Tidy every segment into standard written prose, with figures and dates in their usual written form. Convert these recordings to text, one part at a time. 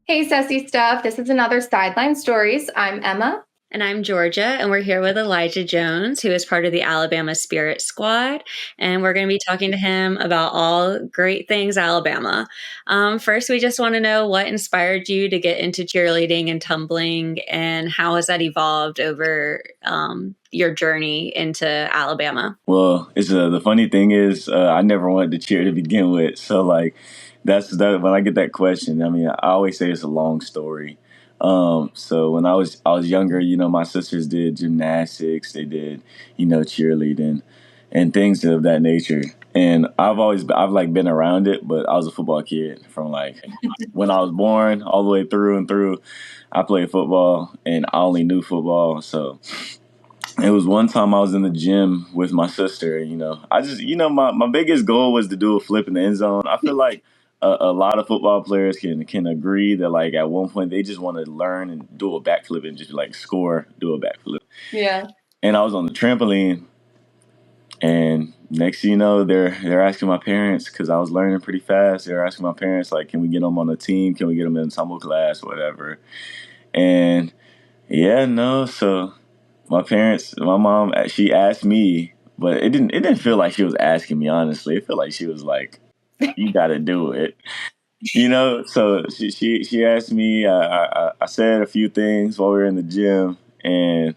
Hey, Sassy Stuff. This is another Sideline Stories. I'm Emma. And I'm Georgia, and we're here with Elijah Jones, who is part of the Alabama Spirit Squad. And we're going to be talking to him about all great things Alabama. First, we just want to know what inspired you to get into cheerleading and tumbling, and how has that evolved over your journey into Alabama? Well, the funny thing is, I never wanted to cheer to begin with. So that's that. When I get that question, I mean, I always say it's a long story. So when I was younger, my sisters did gymnastics, they did, cheerleading, and things of that nature. And I've like been around it, but I was a football kid from like when I was born all the way through and through. I played football, and I only knew football, so. It was one time I was in the gym with my sister. I just, my biggest goal was to do a flip in the end zone. I feel like a lot of football players can agree that like at one point they just want to learn and do a backflip and just like do a backflip. Yeah. And I was on the trampoline, and next thing you know, they're asking my parents, because I was learning pretty fast. They're asking my parents like, can we get them on the team? Can we get them in tumble class, whatever? And yeah, no, so. My mom, she asked me, but it didn't feel like she was asking me, honestly. It felt like she was like, you got to do it. So she asked me, I said a few things while we were in the gym, and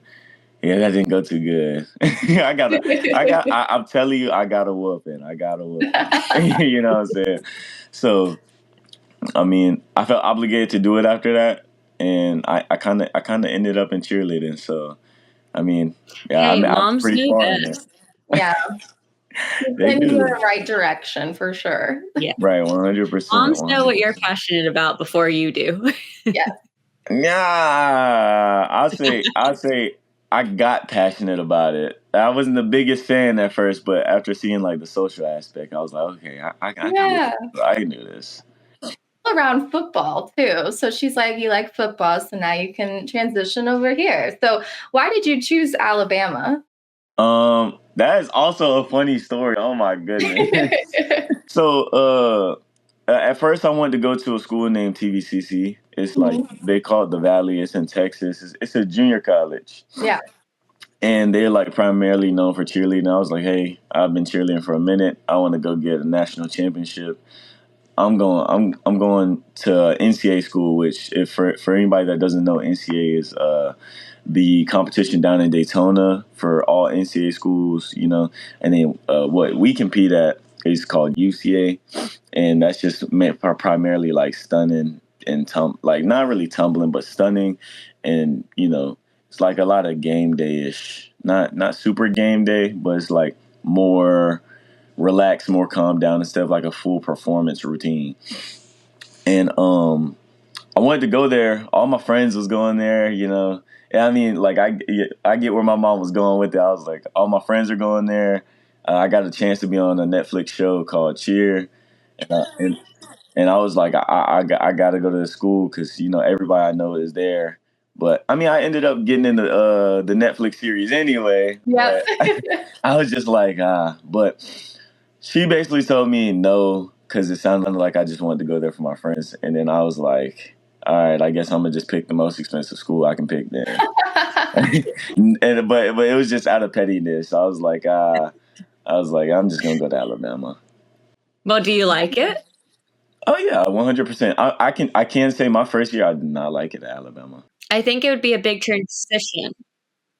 yeah, that didn't go too good. I'm telling you, I got a whooping. You know what I'm saying? So, I mean, I felt obligated to do it after that. And I kind of ended up in cheerleading. So, I mean, yeah, Hey, I'm moms pretty knew far in this. Yeah. They In do. the right direction for sure. Yeah. Right, 100%. Moms know what you're passionate about before you do. Yeah. Yeah, I'll say I got passionate about it. I wasn't the biggest fan at first, but after seeing like the social aspect, I was like, okay, I can do Yeah. this. I can do this. Around football too. So she's like, you like football, so now you can transition over here. So why did you choose Alabama? That is also a funny story. Oh my goodness. So, at first I wanted to go to a school named TVCC. It's like they call it the Valley. It's in Texas. It's a junior college. Yeah. And they're like primarily known for cheerleading. I was like, hey, I've been cheerleading for a minute. I want to go get a national championship. I'm going to NCAA school, which if for anybody that doesn't know, NCAA is the competition down in Daytona for all NCAA schools, and then what we compete at is called UCA, and that's just meant for primarily like stunning and like not really tumbling, but stunning, and it's like a lot of game day ish, not super game day, but it's like more relaxed, more calm down instead of like a full performance routine. And I wanted to go there. All my friends was going there, And I mean, like I get where my mom was going with it. I was like, all my friends are going there. I got a chance to be on a Netflix show called Cheer, and I was like, I got to go to the school because everybody I know is there. But I mean, I ended up getting into the Netflix series anyway. Yeah. I was just like, but she basically told me no because it sounded like I just wanted to go there for my friends, and then I was like, all right, I guess I'm gonna just pick the most expensive school I can pick then. But it was just out of pettiness. I was like, I'm just gonna go to Alabama. Well, do you like it? Oh yeah, 100%. I can say my first year I did not like it at Alabama. I think it would be a big transition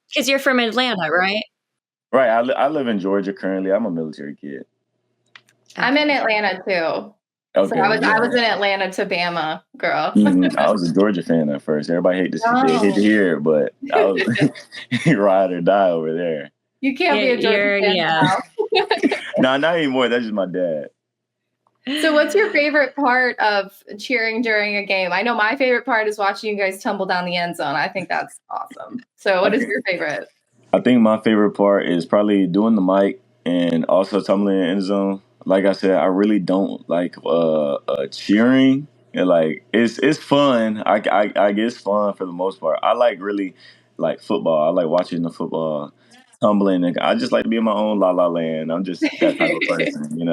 because you're from Atlanta, right? Right. I live in Georgia currently. I'm a military kid. I'm in Atlanta too. Okay. So I was in Atlanta to Bama, girl. I was a Georgia fan at first. Everybody hate to hear it, but I was ride or die over there. You can't be a Georgia fan now. No, not anymore. That's just my dad. So what's your favorite part of cheering during a game? I know my favorite part is watching you guys tumble down the end zone. I think that's awesome. So what is your favorite? I think my favorite part is probably doing the mic and also tumbling in the end zone. Like I said, I really don't like cheering. And like it's fun. I guess fun for the most part. I like really like football. I like watching the football, tumbling. And I just like to be in my own la la land. I'm just that type of person,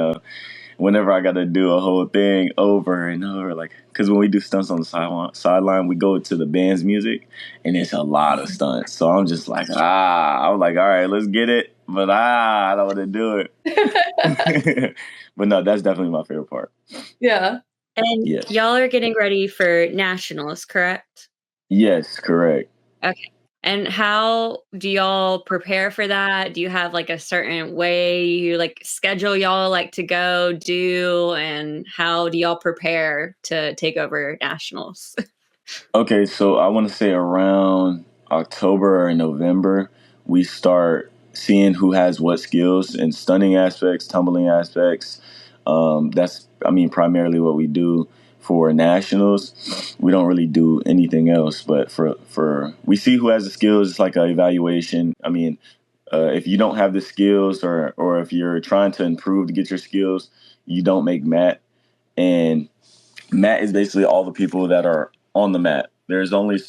whenever I got to do a whole thing over and over, like, because when we do stunts on the sideline, we go to the band's music, and it's a lot of stunts. So I'm just like, I'm like, all right, let's get it, but I don't want to do it. But no, that's definitely my favorite part. Yeah. And y'all are getting ready for nationals, correct? Yes, correct. Okay. And how do y'all prepare for that? Do you have like a certain way you like schedule y'all like to go do, and how do y'all prepare to take over nationals? Okay, so I want to say around October or November, we start seeing who has what skills in stunning aspects, tumbling aspects. That's, I mean, primarily what we do for nationals. We don't really do anything else, but for we see who has the skills. It's like an evaluation. I mean, if you don't have the skills, or if you're trying to improve to get your skills, you don't make mat. And mat is basically all the people that are on the mat. There's only a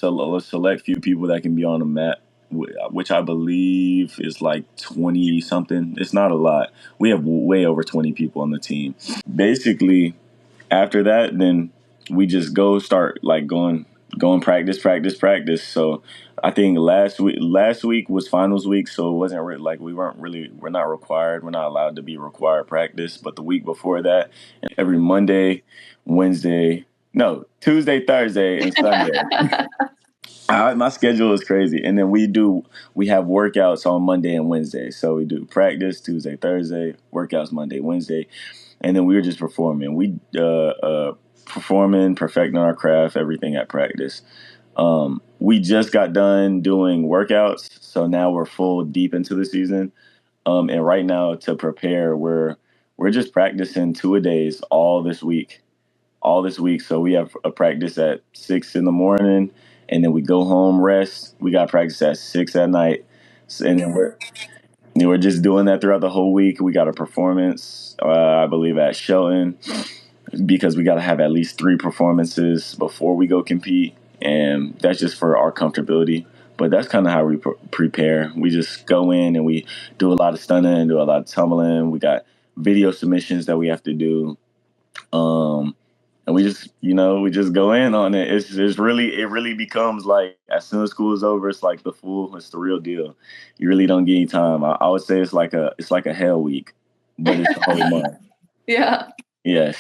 select few people that can be on the mat, which I believe is like 20 something. It's not a lot. We have way over 20 people on the team. Basically, after that, then we just start like going practice. So I think last week was finals week, so it wasn't really like we're not required, we're not allowed to be required practice. But the week before that, every Monday, Wednesday, no, Tuesday, Thursday, and Sunday. My schedule is crazy, and then we have workouts on Monday and Wednesday. So we do practice Tuesday, Thursday, workouts Monday, Wednesday, and then we were just performing. We performing, perfecting our craft, everything at practice. We just got done doing workouts, so now we're full deep into the season. And right now, to prepare, we're just practicing 2-a-days all this week. So we have a practice at 6 in the morning, and then we go home, rest. We got practice at 6 at night, and then we're just doing that throughout the whole week. We got a performance, I believe, at Shelton, because we got to have at least 3 performances before we go compete, and that's just for our comfortability. But that's kind of how we prepare. We just go in and we do a lot of stunning, do a lot of tumbling. We got video submissions that we have to do. And we just go in on it. It really becomes like, as soon as school is over, it's like it's the real deal. You really don't get any time. I would say it's like a hell week, but it's the whole month. Yeah. Yes.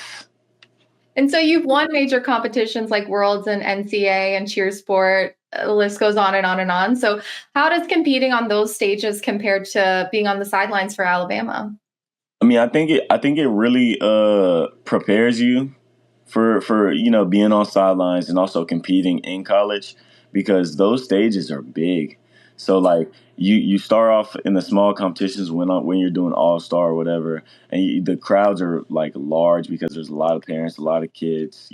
And so you've won major competitions like Worlds and NCA and Cheersport. The list goes on and on and on. So how does competing on those stages compare to being on the sidelines for Alabama? I mean, I think it really prepares you for being on sidelines and also competing in college, because those stages are big. So like you start off in the small competitions when you're doing all-star or whatever, and the crowds are like large because there's a lot of parents, a lot of kids.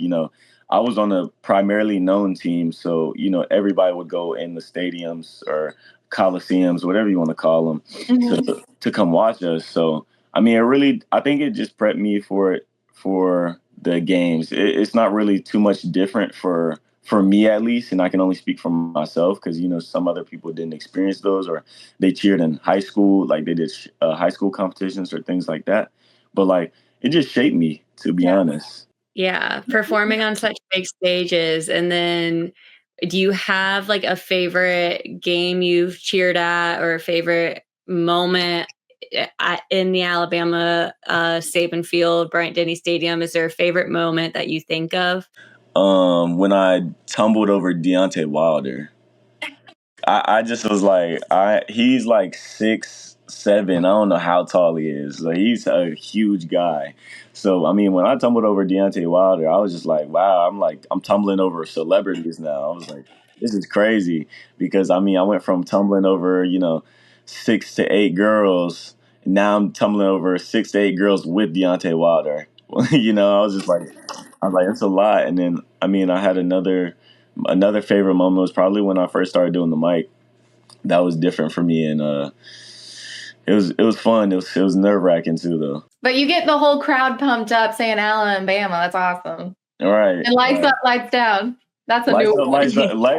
I was on a primarily known team, so everybody would go in the stadiums or coliseums, whatever you want to call them, to come watch us. So I mean, I think it just prepped me for the games. It's not really too much different for me, at least, and I can only speak for myself, because some other people didn't experience those, or they cheered in high school, like they did high school competitions or things like that. But like, it just shaped me, to be honest. Yeah, performing on such big stages. And then do you have like a favorite game you've cheered at, or a favorite moment in the Alabama Saban Field, Bryant-Denny Stadium? Is there a favorite moment that you think of? When I tumbled over Deontay Wilder. I just was like, he's like 6'7". I don't know how tall he is. Like, he's a huge guy. So I mean, when I tumbled over Deontay Wilder, I was just like, wow. I'm tumbling over celebrities now. I was like, this is crazy, because I mean, I went from tumbling over 6 to 8 girls. Now I'm tumbling over 6 to 8 girls with Deontay Wilder. I was like, it's a lot. And then I mean, I had another favorite moment was probably when I first started doing the mic. That was different for me, and it was fun. It was nerve-wracking too, though. But you get the whole crowd pumped up saying Alabama. That's awesome. All right. And lights up, lights down. That's a Lights new up,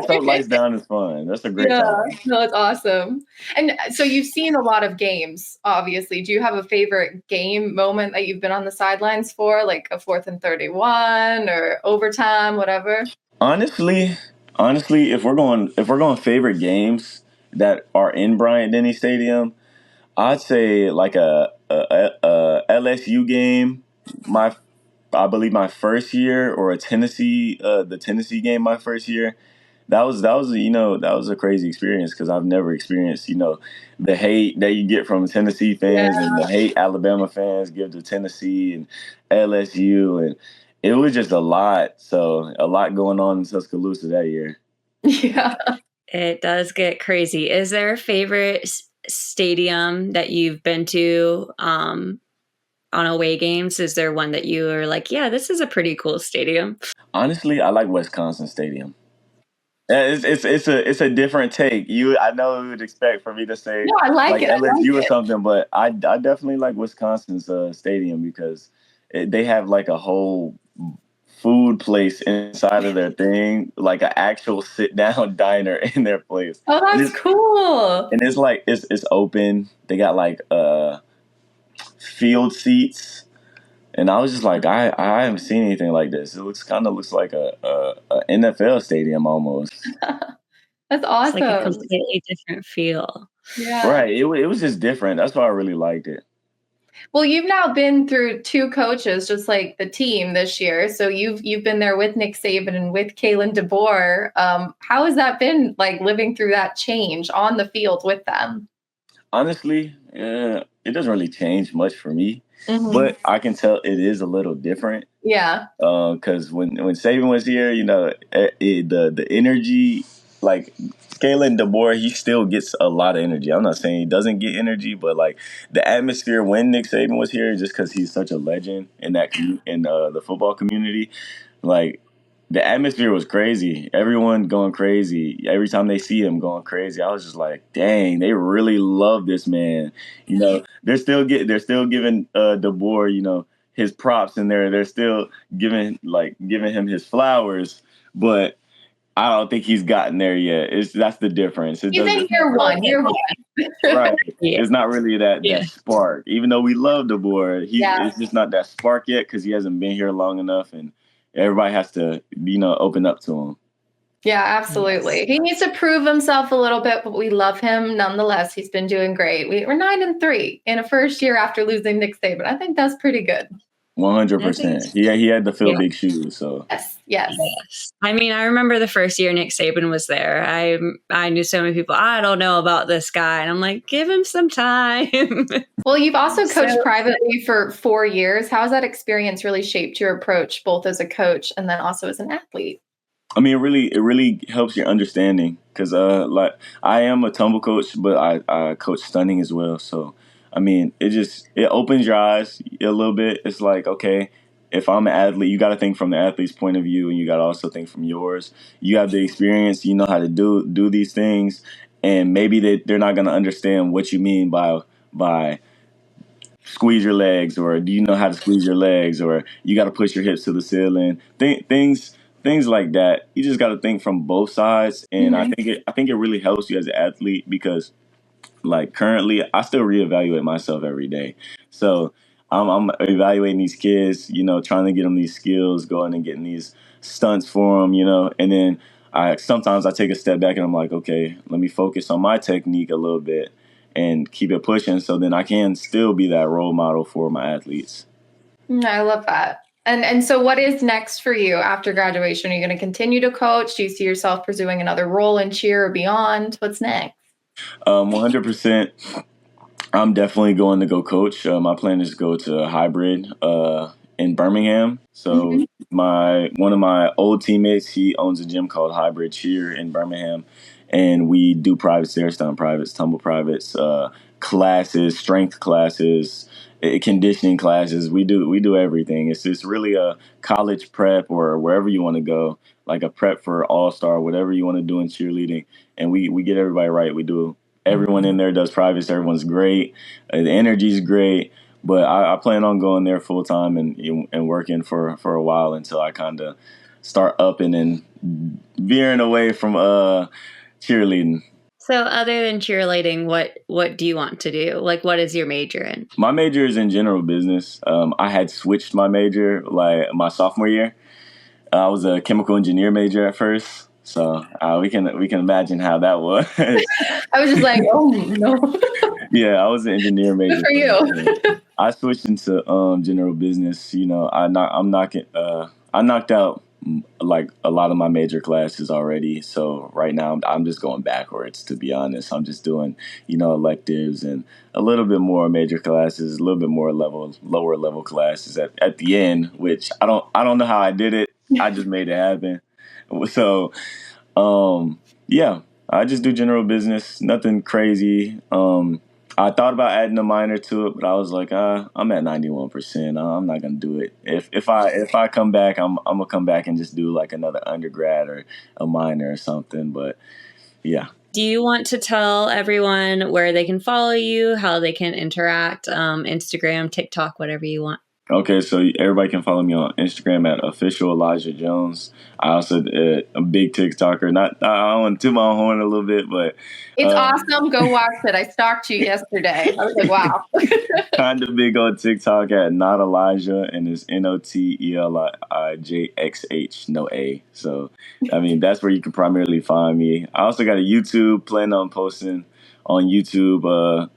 one. lights down is fun. That's a great Yeah, time. no, it's awesome. And so you've seen a lot of games, obviously. Do you have a favorite game moment that you've been on the sidelines for, like a 4th and 31 or overtime, whatever? Honestly, if we're going favorite games that are in Bryant Denny Stadium, I'd say like a LSU game. My I believe my first year, or the Tennessee game my first year. That was a crazy experience because I've never experienced the hate that you get from Tennessee Yeah. fans and the hate Alabama fans give to Tennessee and LSU, and it was just a lot. So a lot going on in Tuscaloosa that year. Yeah. It does get crazy. Is there a favorite stadium that you've been to on away games? Is there one that you are like, yeah, this is a pretty cool stadium? Honestly, I like Wisconsin Stadium. Yeah, it's a different take. I know you would expect for me to say No, I like like it. I like LSU or it. something, but I definitely like Wisconsin's stadium because they have like a whole food place inside of their thing, like an actual sit down diner in their place, Oh, and that's it's cool. and it's like it's open. They got like field seats. And I was just like, I haven't seen anything like this. It looks like a NFL stadium almost. That's It's like a awesome. completely different feel. Yeah. Right. It was just different. That's why I really liked it. Well, you've now been through two coaches, just like the team this year. So you've been there with Nick Saban and with Kalen DeBoer. How has that been like living through that change on the field with them? Honestly, it doesn't really change much for me, Hmm. but I can tell it is a little different. Yeah. Because when Saban was here, the energy, like Kalen DeBoer, he still gets a lot of energy. I'm not saying he doesn't get energy, but like the atmosphere when Nick Saban was here, just because he's such a legend in the football community, like the atmosphere was crazy. Everyone going crazy every time they see him going crazy. I was just like, dang, they really love this man. They're still giving DeBoer, his props in there. They're still giving him his flowers, but I don't think he's gotten there yet. That's the difference. It He's does. in It's not year one. Year one. right. Yeah. It's not really that Yeah. spark. Even though we love the boy, Yeah. it's just not that spark yet because he hasn't been here long enough, and everybody has to open up to him. Yeah, Yes. absolutely. He needs to prove himself a little bit, but we love him nonetheless. He's been doing great. We're 9-3 in a first year after losing Nick Saban. I think that's pretty good. 100%. He had to fill Yeah. big shoes. So Yes, yes. Yes. I mean, I remember the first year Nick Saban was there. I knew so many people, I don't know about this guy. And I'm like, give him some time. Well, you've also coached So- privately for 4 years. How has that experience really shaped your approach, both as a coach and then also as an athlete? I mean, it really helps your understanding because like I am a tumble coach, but I coach stunning as well. So I mean, it opens your eyes a little bit. It's like, okay, if I'm an athlete, you got to think from the athlete's point of view, and you got to also think from yours. You have the experience, you know how to do these things, and maybe they're not going to understand what you mean by squeeze your legs, or do you know how to squeeze your legs, or you got to push your hips to the ceiling. Things like that. You just got to think from both sides, and Mhm. I think it really helps you as an athlete because like currently I still reevaluate myself every day. So I'm evaluating these kids, trying to get them these skills, going and getting these stunts for them, and then I take a step back and I'm like, okay, let me focus on my technique a little bit and keep it pushing so then I can still be that role model for my athletes. I love that. And so what is next for you after graduation? Are you going to continue to coach? Do you see yourself pursuing another role in cheer or beyond? What's next? 100%. I'm definitely going to go coach. My plan is to go to a hybrid in Birmingham. So Mhm. one of my old teammates, he owns a gym called Hybrid Cheer in Birmingham, and we do privates there, stunt privates, tumble privates, classes, strength classes, conditioning classes. We do everything. It's really a college prep or wherever you want to go, like a prep for All Star, whatever you want to do in cheerleading, and we get everybody right. We do. Everyone in there does privates. Everyone's great. The energy's great. But I plan on going there full time and working for a while until I kind of start upping and veering away from cheerleading. So other than cheerleading, what do you want to do? Like, what is your major in? My major is in general business. I had switched my major like my sophomore year. I was a chemical engineer major at first, so we can imagine how that was. I was just like, oh no. Yeah, I was an engineer major. Good for you. I switched into general business. You know, I knocked out like a lot of my major classes already. So right now I'm just going backwards, to be honest. I'm just doing, electives and a little bit more major classes, a little bit more lower level classes at the end, which I don't know how I did it. I just made it happen. So, yeah, I just do general business, nothing crazy. I thought about adding a minor to it, but I was like, I'm at 91%. I'm not gonna do it. If I come back, I'm gonna come back and just do like another undergrad or a minor or something. But yeah. Do you want to tell everyone where they can follow you, how they can interact, Instagram, TikTok, whatever you want? Okay, so everybody can follow me on Instagram at official Elijah Jones. I also a big TikToker. I want to toot my own horn a little bit, but it's awesome. Go watch it. I stalked you yesterday. I was like, wow. Kind of big on TikTok at Not Elijah, and it's NOTELIJXH, no A. So I mean that's where you can primarily find me. I also got a YouTube, plan on posting on YouTube.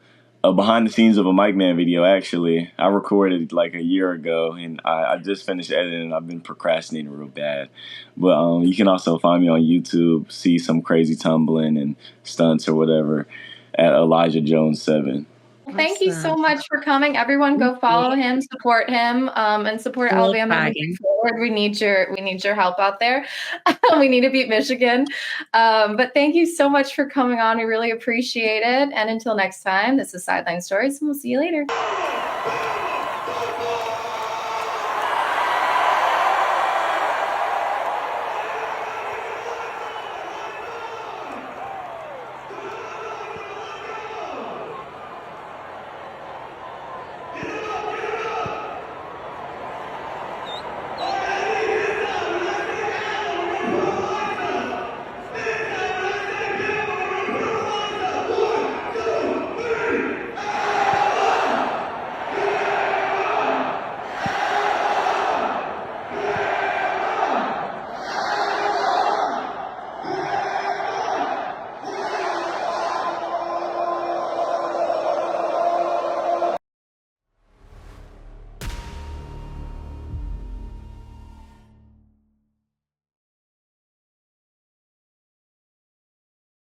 A behind the scenes of a Mike Man video, actually. I recorded like a year ago, and I just finished editing. I've been procrastinating real bad. But you can also find me on YouTube, see some crazy tumbling and stunts or whatever at Elijah Jones 7. Thank you so much for coming. Everyone go follow him, support him, and support Alabama moving forward. We need your help out there. We need to beat Michigan. But thank you so much for coming on. We really appreciate it. And until next time, this is Sideline Stories, and we'll see you later.